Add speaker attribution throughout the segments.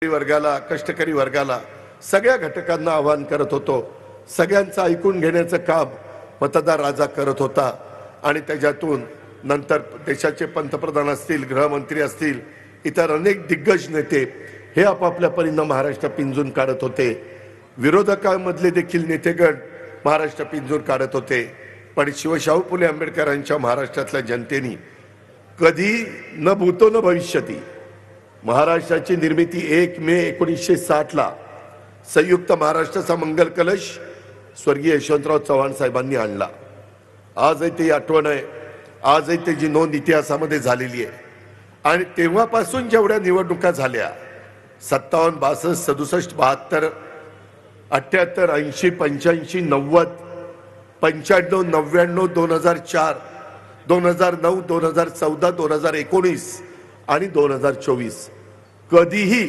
Speaker 1: वर्गाला कष्टकरी वर्गाला सगळ्या घटकांना आवाहन करत होतो। सगळ्यांचं ऐकून घेण्याचं काम मतदार राजा करत होता आणि त्याच्यातून नंतर देशाचे पंतप्रधान असतील, गृहमंत्री असतील, इतर अनेक दिग्गज नेते हे आपापल्या परीने महाराष्ट्र पिंजून काढत होते। विरोधकांमधले देखील नेतेगण महाराष्ट्र पिंजून काढत होते। पण शिवशाहू फुले आंबेडकरांच्या महाराष्ट्रातल्या जनतेने कधी न भूतो न भविष्यती महाराष्ट्राची निर्मिती 1 मे 1960 ला संयुक्त महाराष्ट्राचा मंगल कलश स्वर्गीय यशवंतराव चव्हाण साहेबांनी आणला। आजही ती आठवण आहे, आजही त्याची नोंद इतिहासामध्ये झालेली आहे। आणि तेव्हापासून जेवढ्या निवडणुका झाल्या 57, 62, 67, 72, 78, 80, 85, 90, 95, 99, 2004, 2009, 2014, 2019 आणि 2024 कधीही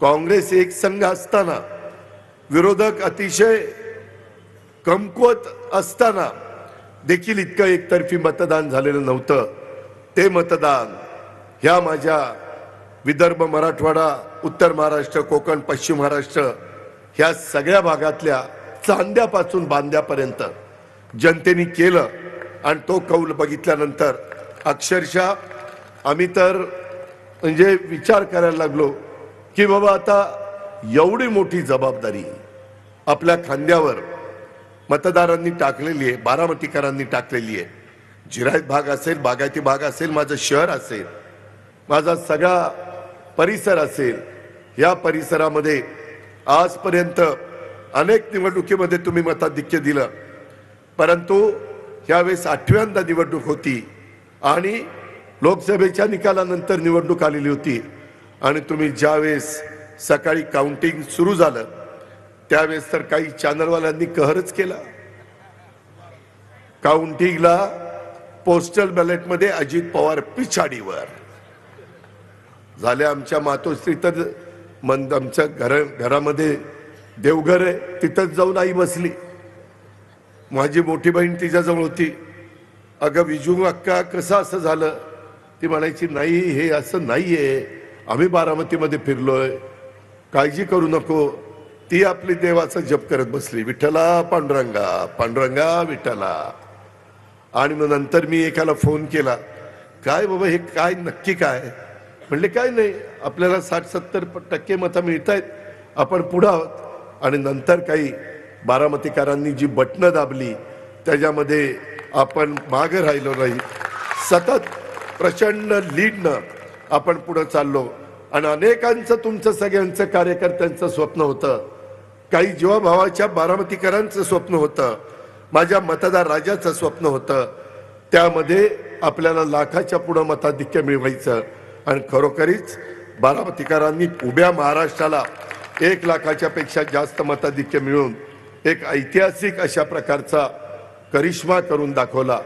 Speaker 1: काँग्रेस एक संघ असताना, विरोधक अतिशय कमकुवत असताना देखील इतकं एकतर्फी मतदान झालेलं नव्हतं। ते मतदान ह्या माझ्या विदर्भ, मराठवाडा, उत्तर महाराष्ट्र, कोकण, पश्चिम महाराष्ट्र ह्या सगळ्या भागातल्या चांद्यापासून बांद्यापर्यंत जनतेने केलं। आणि तो कौल बघितल्यानंतर अक्षरशः आम्ही तर म्हणजे विचार करायला लागलो की बाबा आता एवढी मोठी जबाबदारी आपल्या खांद्यावर मतदारांनी टाकलेली आहे, बारामतीकरांनी टाकलेली आहे। जिरायत भाग असेल, बागायती भाग असेल, माझं शहर असेल, माझा सगळा परिसर असेल, या परिसरामध्ये आजपर्यंत अनेक निवडणुकीमध्ये तुम्ही मताधिक्य दिलं, परंतु यावेळेस 8व्यांदा निवडणूक होती आणि लोकसभेच्या निकालानंतर निवडणूक आलेली होती। आणि तुम्ही ज्यावेळेस सकाळी काउंटिंग सुरू झालं त्यावेळेस तर काही चॅनलवाल्यांनी कहरच केला। काउंटिंगला पोस्टल बॅलेटमध्ये अजित पवार पिछाडीवर झाले। आमच्या मातोश्री तर आमच्या घरामध्ये देवघर आहे, तिथंच जाऊन आई बसली। माझी मोठी बहीण तिच्याजवळ होती। अगं विजू अक्का कसं असं झालं? ती म्हणायची नाही, हे असं नाहीये, आम्ही बारामतीमध्ये फिरलोय, काळजी करू नको। ती आपली देवाचा जप करत बसली, विठ्ठला पांडुरंगा, पांडुरंगा विठ्ठला। आणि मग नंतर मी एकाला फोन केला, काय बाबा हे काय नक्की काय? म्हणले काय नाही, आपल्याला 60-70% मतं मिळत आहेत, आपण पुढे आहोत। आणि नंतर काही बारामतीकरांनी जी बटणं दाबली त्याच्यामध्ये आपण मागे राहिलो नाही, सतत प्रचंड लीडनं आपण पुढे चाललो। आणि अनेकांचं, तुमचं सगळ्यांचं कार्यकर्त्यांचं स्वप्न होतं, काही जीवाभावाच्या बारामतीकरांचं स्वप्न होतं, माझ्या मतदार राजाचं स्वप्न होतं। त्यामध्ये आपल्याला लाखाच्या पुढे मताधिक्य मिळवायचं आणि खरोखरीच बारामतीकरांनी उभ्या महाराष्ट्राला 1 लाखाच्या पेक्षा जास्त मताधिक्य मिळवून एक ऐतिहासिक अशा प्रकारचा करिश्मा करून दाखवला।